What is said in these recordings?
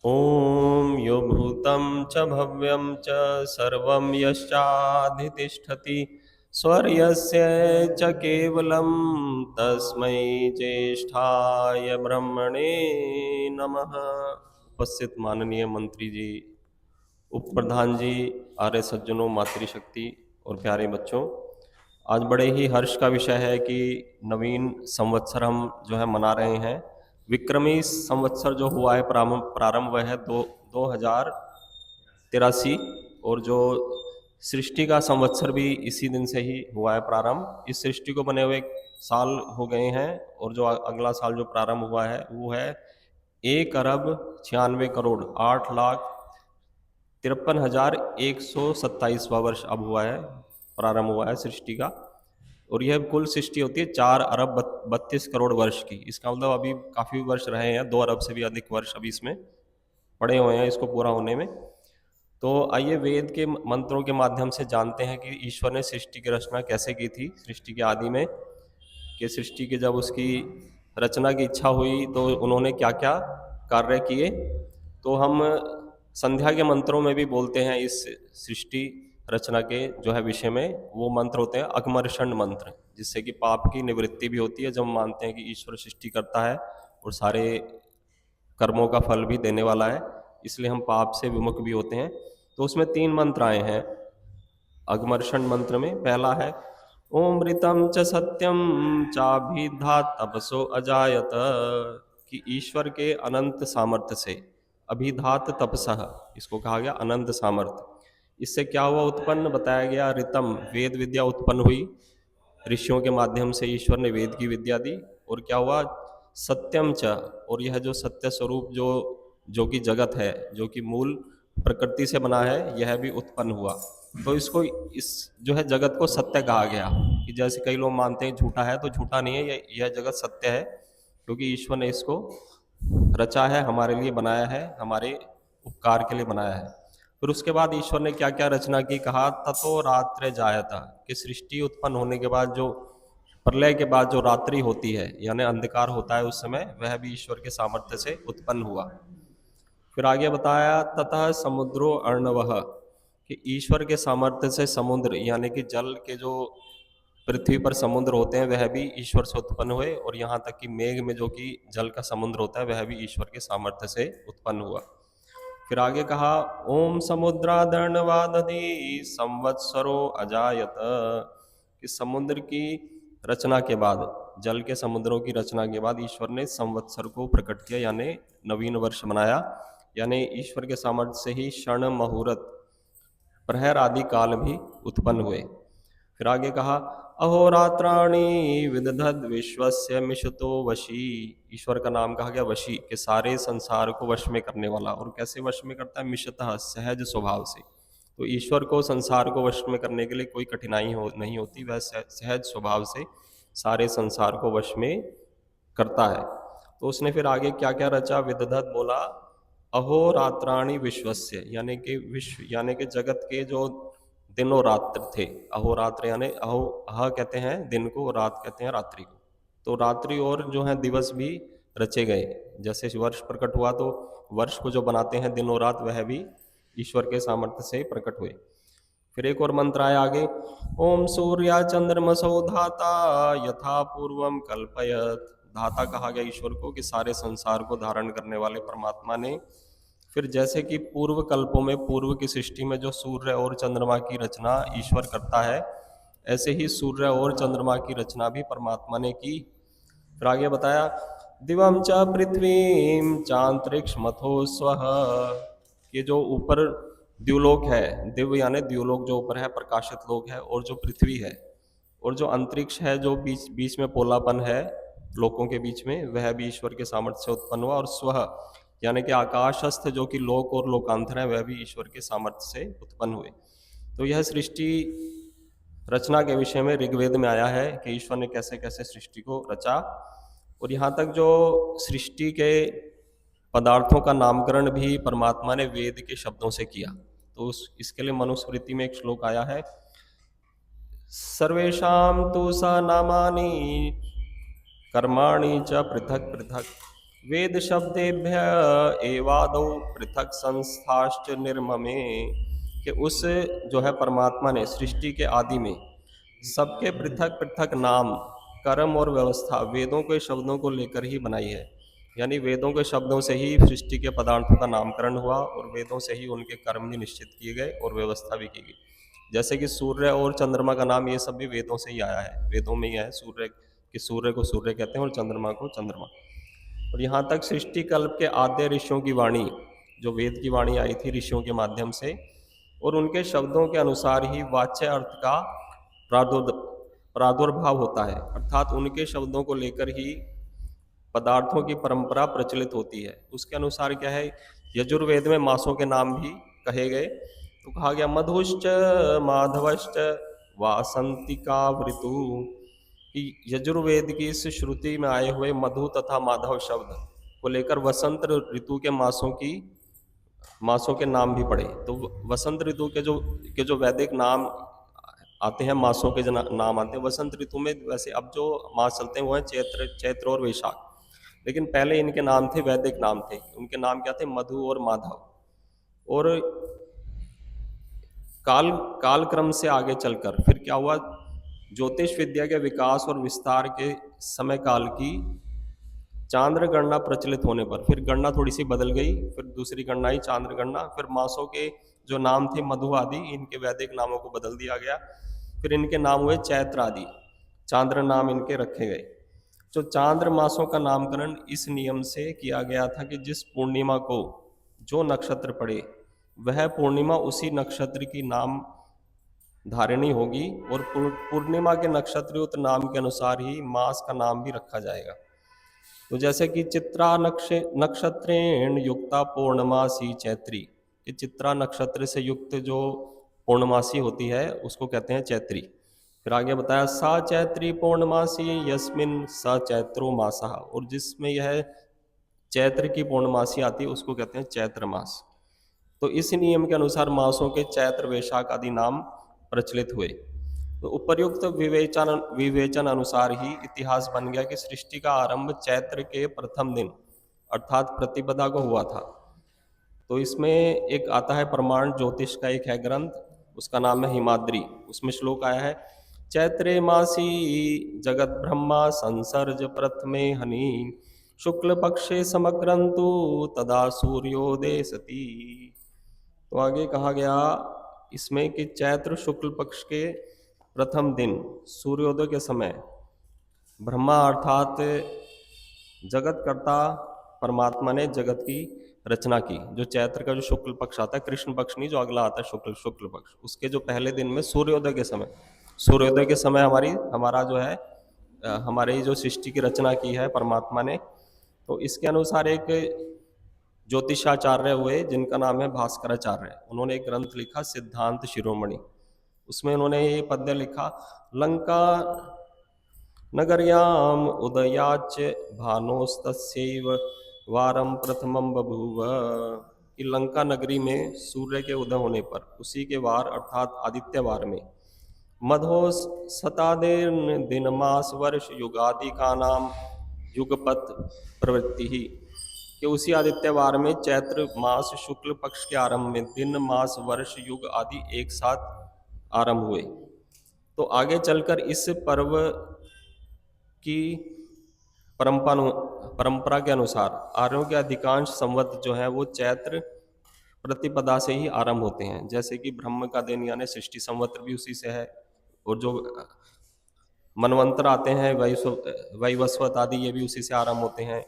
ॐ यो भूतं च भव्यं च सर्वं यश्चाधितिष्ठति स्वर्यस्य च केवलं तस्मै ज्येष्ठाय ब्रह्मणे नमः। उपस्थित माननीय मंत्री जी, उप प्रधान जी, आर्य सज्जनों, मातृशक्ति और प्यारे बच्चों, आज बड़े ही हर्ष का विषय है कि नवीन संवत्सर हम जो है मना रहे हैं। विक्रमी संवत्सर जो हुआ है प्रारंभ वह है 2083, और जो सृष्टि का संवत्सर भी इसी दिन से ही हुआ है प्रारंभ। इस सृष्टि को बने हुए साल हो गए हैं, और जो अगला साल जो प्रारंभ हुआ है वो है 1 अरब 96 करोड़ 8 लाख 53,127वां वर्ष अब हुआ है, प्रारंभ हुआ है सृष्टि का। और यह कुल सृष्टि होती है 4 अरब 32 करोड़ वर्ष की। इसका मतलब अभी काफ़ी वर्ष रहे हैं, 2 अरब से भी अधिक वर्ष अभी इसमें पड़े हुए हैं इसको पूरा होने में। तो आइए वेद के मंत्रों के माध्यम से जानते हैं कि ईश्वर ने सृष्टि की रचना कैसे की थी। सृष्टि के आदि में, कि सृष्टि की जब उसकी रचना की इच्छा हुई तो उन्होंने क्या क्या कार्य किए। तो हम संध्या के मंत्रों में भी बोलते हैं इस सृष्टि रचना के जो है विषय में। वो मंत्र होते हैं अकमर्षण मंत्र, जिससे कि पाप की निवृत्ति भी होती है। जब हम मानते हैं कि ईश्वर सृष्टि करता है और सारे कर्मों का फल भी देने वाला है, इसलिए हम पाप से विमुख भी होते हैं। तो उसमें 3 मंत्र आए हैं अगमर्षण मंत्र में। पहला है ओम ऋतम च सत्यम चाभिधा तपसो अजायत, कि ईश्वर के अनंत सामर्थ्य से, अभिधात तपसः इसको कहा गया अनंत सामर्थ्य। इससे क्या हुआ उत्पन्न, बताया गया ऋतम, वेद विद्या उत्पन्न हुई। ऋषियों के माध्यम से ईश्वर ने वेद की विद्या दी। और क्या हुआ, सत्यम च, और यह जो सत्य स्वरूप जो जो कि जगत है, जो कि मूल प्रकृति से बना है, यह भी उत्पन्न हुआ। तो इसको, इस जो है जगत को सत्य कहा गया। कि जैसे कई लोग मानते हैं झूठा है, तो झूठा नहीं है, यह जगत सत्य है, क्योंकि ईश्वर ने इसको रचा है, हमारे लिए बनाया है, हमारे उपकार के लिए बनाया है। फिर उसके बाद ईश्वर ने क्या क्या रचना की, कहा ततो रात्र जायता, कि सृष्टि उत्पन्न होने के बाद जो प्रलय के बाद जो रात्रि होती है, यानी अंधकार होता है उस समय, वह भी ईश्वर के सामर्थ्य से उत्पन्न हुआ। फिर आगे बताया ततः समुद्रो अर्णवः, कि ईश्वर के सामर्थ्य से समुद्र, यानी कि जल के जो पृथ्वी पर समुद्र होते हैं, वह भी ईश्वर से उत्पन्न हुए। और यहाँ तक कि मेघ में जो कि जल का समुद्र होता है, वह भी ईश्वर के सामर्थ्य से उत्पन्न हुआ। फिर आगे कहा ओम समुद्रादर्णवादधि संवत्सरो अजायत, कि समुद्र की रचना के बाद, जल के समुद्रों की रचना के बाद ईश्वर ने संवत्सर को प्रकट किया, यानी नवीन वर्ष मनाया। यानी ईश्वर के सामर्थ्य से ही क्षण, मुहूर्त, प्रहर आदि काल भी उत्पन्न हुए। फिर आगे कहा अहोरात्राणि विदधद विश्वस्य मिषतो वशी, ईश्वर का नाम कहा गया वशी, के सारे संसार को वश में करने वाला। और कैसे वश में करता है, मिषतः, सहज स्वभाव से। तो ईश्वर को संसार को वश में करने के लिए कोई कठिनाई नहीं होती, वह सहज स्वभाव से सारे संसार को वश में करता है। तो उसने फिर आगे क्या क्या रचा, विदधत बोला अहोरात्राणि विश्वस्य, यानी कि विश्व यानी कि जगत के जो दिन और रात्र थे। अहोरात्र यानी अह कहते हैं दिन को, रात कहते हैं रात्रि को। तो रात्रि और जो है दिवस भी रचे गए। जैसे वर्ष प्रकट हुआ तो वर्ष को जो बनाते हैं दिन और रात, वह भी ईश्वर के सामर्थ्य से प्रकट हुए। फिर एक और मंत्र आया आगे ओम सूर्या चंद्रमसो धाता यथा पूर्वम कल्पयत, धाता कहा गया ईश्वर को, कि सारे संसार को धारण करने वाले परमात्मा ने फिर जैसे कि पूर्व कल्पों में, पूर्व की सृष्टि में जो सूर्य और चंद्रमा की रचना ईश्वर करता है, ऐसे ही सूर्य और चंद्रमा की रचना भी परमात्मा ने की। फिर आगे बताया दिवम च पृथ्वीम चांतरिक्ष मथो स्वः, कि जो ऊपर द्युलोक है, दिव्य यानी द्युलोक जो ऊपर है, प्रकाशित लोक है, और जो पृथ्वी है, और जो अंतरिक्ष है, जो बीच बीच में पोलापन है लोकों के बीच में, वह भी ईश्वर के सामर्थ्य से उत्पन्न हुआ। और स्वः यानी कि आकाशस्थ जो कि लोक और लोकांतर है, वह भी ईश्वर के सामर्थ्य से उत्पन्न हुए। तो यह सृष्टि रचना के विषय में ऋग्वेद में आया है कि ईश्वर ने कैसे कैसे सृष्टि को रचा। और यहाँ तक जो सृष्टि के पदार्थों का नामकरण भी परमात्मा ने वेद के शब्दों से किया। तो इसके लिए मनुस्मृति में एक श्लोक आया है सर्वेषां तु स नामानि कर्माणि च पृथक पृथक, वेद शब्देभ्य एवादौ पृथक संस्थाश्च निर्ममे, कि उस जो है परमात्मा ने सृष्टि के आदि में सबके पृथक पृथक नाम, कर्म और व्यवस्था वेदों के शब्दों को लेकर ही बनाई है। यानी वेदों के शब्दों से ही सृष्टि के पदार्थों का नामकरण हुआ और वेदों से ही उनके कर्म भी निश्चित किए गए और व्यवस्था भी की गई। जैसे कि सूर्य और चंद्रमा का नाम, ये सब भी वेदों से ही आया है, वेदों में ही है। सूर्य कि सूर्य को सूर्य कहते हैं और चंद्रमा को चंद्रमा। और यहाँ तक सृष्टि कल्प के आद्य ऋषियों की वाणी, जो वेद की वाणी आई थी ऋषियों के माध्यम से, और उनके शब्दों के अनुसार ही वाच्य अर्थ का प्रादुर्भाव होता है। अर्थात उनके शब्दों को लेकर ही पदार्थों की परंपरा प्रचलित होती है। उसके अनुसार क्या है, यजुर्वेद में मासों के नाम भी कहे गए। तो कहा गया मधुश्च माधवश्च वासंतिका ऋतु, कि यजुर्वेद की इस श्रुति में आए हुए मधु तथा माधव शब्द को लेकर वसंत ऋतु के मासों के नाम भी पड़े। तो वसंत ऋतु के जो वैदिक नाम आते हैं, मासों के जो नाम आते हैं वसंत ऋतु में। वैसे अब जो मास चलते हैं वो है चैत्र और वैशाख, लेकिन पहले इनके नाम थे, वैदिक नाम थे। उनके नाम क्या थे, मधु और माधव। और काल काल क्रम से आगे चलकर फिर क्या हुआ, ज्योतिष विद्या के विकास और विस्तार के समय काल की चांद्र गणना प्रचलित होने पर फिर गणना थोड़ी सी बदल गई। फिर दूसरी गणना ही चांद्र गणना। फिर मासों के जो नाम थे मधु आदि, इनके वैदिक नामों को बदल दिया गया। फिर इनके नाम हुए चैत्र आदि, चांद्र नाम इनके रखे गए। जो चांद्र मासों का नामकरण इस नियम से किया गया था कि जिस पूर्णिमा को जो नक्षत्र पड़े वह पूर्णिमा उसी नक्षत्र की नाम धारिणी होगी, और पूर्णिमा के नक्षत्रयुक्त नाम के अनुसार ही मास का नाम भी रखा जाएगा। तो जैसे कि चित्रा नक्षत्रेण युक्ता पूर्णमासी चैत्री, कि चित्रा नक्षत्र से युक्त जो पूर्णमासी होती है उसको कहते हैं चैत्री। फिर आगे बताया सा चैत्री पूर्णमासी यस्मिन स चैत्रो मासः, और जिसमें यह चैत्र की पूर्णमासी आती है उसको कहते हैं चैत्र मास। तो इस नियम के अनुसार मासों के चैत्र वैशाख आदि नाम प्रचलित हुए। तो उपर्युक्त विवेचन अनुसार ही इतिहास बन गया कि सृष्टि का आरंभ चैत्र के प्रथम दिन अर्थात प्रतिपदा को हुआ था। तो इसमें एक आता है प्रमाण ज्योतिष का, एक है ग्रंथ, उसका नाम है हिमाद्री। उसमें श्लोक आया है चैत्रे मासी जगत ब्रह्मा संसर्ज प्रथमे हनि शुक्ल पक्षे समग्रंतु तदा सूर्योदय सती। तो आगे कहा गया इसमें कि चैत्र शुक्ल पक्ष के प्रथम दिन सूर्योदय के समय ब्रह्मा अर्थात जगत कर्ता परमात्मा ने जगत की रचना की। जो चैत्र का जो शुक्ल पक्ष आता है, कृष्ण पक्ष नहीं, जो अगला आता है शुक्ल पक्ष, उसके जो पहले दिन में सूर्योदय के समय हमारा जो है हमारी जो सृष्टि की रचना की है परमात्मा ने। तो इसके अनुसार एक ज्योतिषाचार्य हुए जिनका नाम है भास्कराचार्य, उन्होंने एक ग्रंथ लिखा सिद्धांत शिरोमणि। उसमें उन्होंने ये पद्य लिखा लंका नगर्याम उदयाच भानोस्तस्यैव वारम प्रथमम बभूव, कि लंका नगरी में सूर्य के उदय होने पर उसी के वार अर्थात आदित्यवार में मधो शतादेर दिन मास वर्ष युगादि का नाम युगपत प्रवृत्ति ही, कि उसी आदित्यवार में चैत्र मास शुक्ल पक्ष के आरंभ में दिन मास वर्ष युग आदि एक साथ आरंभ हुए। तो आगे चलकर इस पर्व की परंपरा के अनुसार आर्यों के अधिकांश संवत जो है वो चैत्र प्रतिपदा से ही आरंभ होते हैं। जैसे कि ब्रह्म का दिन यानी सृष्टि संवत भी उसी से है, और जो मनवंतर आते हैं वैवस्वत आदि ये भी उसी से आरंभ होते हैं।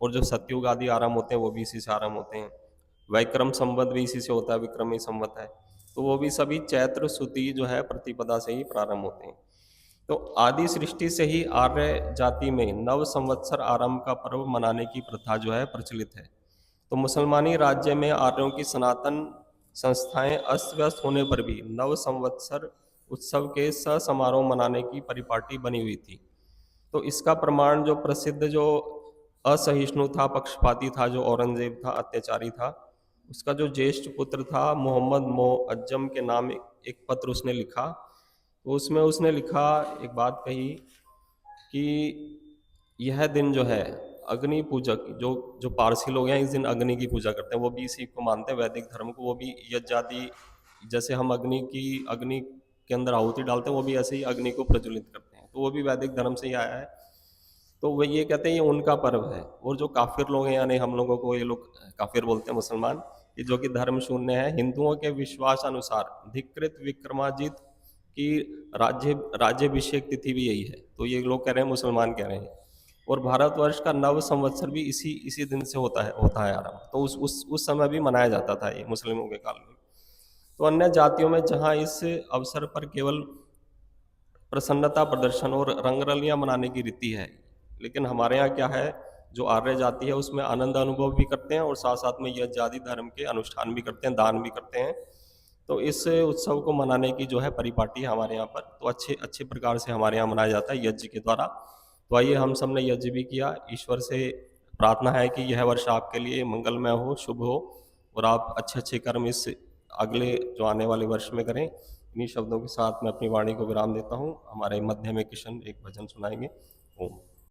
और जो सतयुग आदि आरंभ होते हैं वो भी इसी से आरंभ होते हैं। वैक्रम संवत भी इसी से होता है, विक्रमी संवत है, तो वो भी सभी चैत्र सुती जो है प्रतिपदा से ही प्रारंभ होते हैं। तो आदि सृष्टि से ही आर्य जाति में नव संवत्सर आरंभ का पर्व मनाने की प्रथा जो है प्रचलित है। तो मुसलमानी राज्य में आर्यों की सनातन संस्थाएं अस्त व्यस्त होने पर भी नव संवत्सर उत्सव के समारोह मनाने की परिपाटी बनी हुई थी। तो इसका प्रमाण जो प्रसिद्ध जो असहिष्णु था, पक्षपाती था, जो औरंगजेब था, अत्याचारी था, उसका जो ज्येष्ठ पुत्र था मोहम्मद मोअज्जम के नाम एक पत्र उसने लिखा। तो उसमें उसने लिखा, एक बात कही कि यह दिन जो है अग्नि पूजक जो जो पारसी लोग हैं इस दिन अग्नि की पूजा करते हैं, वो भी इसी को मानते हैं वैदिक धर्म को। वो भी यज्ञ आदि, जैसे हम अग्नि के अंदर आहुति डालते हैं, वो भी ऐसे ही अग्नि को प्रज्वलित करते हैं, तो वो भी वैदिक धर्म से ही आया है। तो वो ये कहते हैं ये उनका पर्व है। और जो काफिर लोग हैं, यानी हम लोगों को ये लोग काफिर बोलते हैं, मुसलमान, कि जो कि धर्म शून्य है, हिंदुओं के विश्वास अनुसार धिकृत विक्रमाजित की राज्याभिषेक तिथि भी यही है। तो ये लोग कह रहे हैं, मुसलमान कह रहे हैं। और भारतवर्ष का नव संवत्सर भी इसी इसी दिन से होता है आरंभ। तो उस समय भी मनाया जाता था ये मुस्लिमों के काल में। तो अन्य जातियों में जहाँ इस अवसर पर केवल प्रसन्नता प्रदर्शन और रंगरलियां मनाने की रीति है, लेकिन हमारे यहाँ क्या है, जो आर्य जाति है उसमें आनंद अनुभव भी करते हैं और साथ साथ में यह जाति धर्म के अनुष्ठान भी करते हैं, दान भी करते हैं। तो इस उत्सव को मनाने की जो है परिपाटी है हमारे यहाँ पर, तो अच्छे अच्छे प्रकार से हमारे यहाँ मनाया जाता है यज्ञ के द्वारा। तो आइए, हम सब ने यज्ञ भी किया। ईश्वर से प्रार्थना है कि यह वर्ष आपके लिए मंगलमय हो, शुभ हो, और आप अच्छे अच्छे कर्म इस अगले जो आने वाले वर्ष में करें। इन्हीं शब्दों के साथ मैं अपनी वाणी को विराम देता हूँ। हमारे मध्य में किशन एक भजन सुनाएंगे। ओम।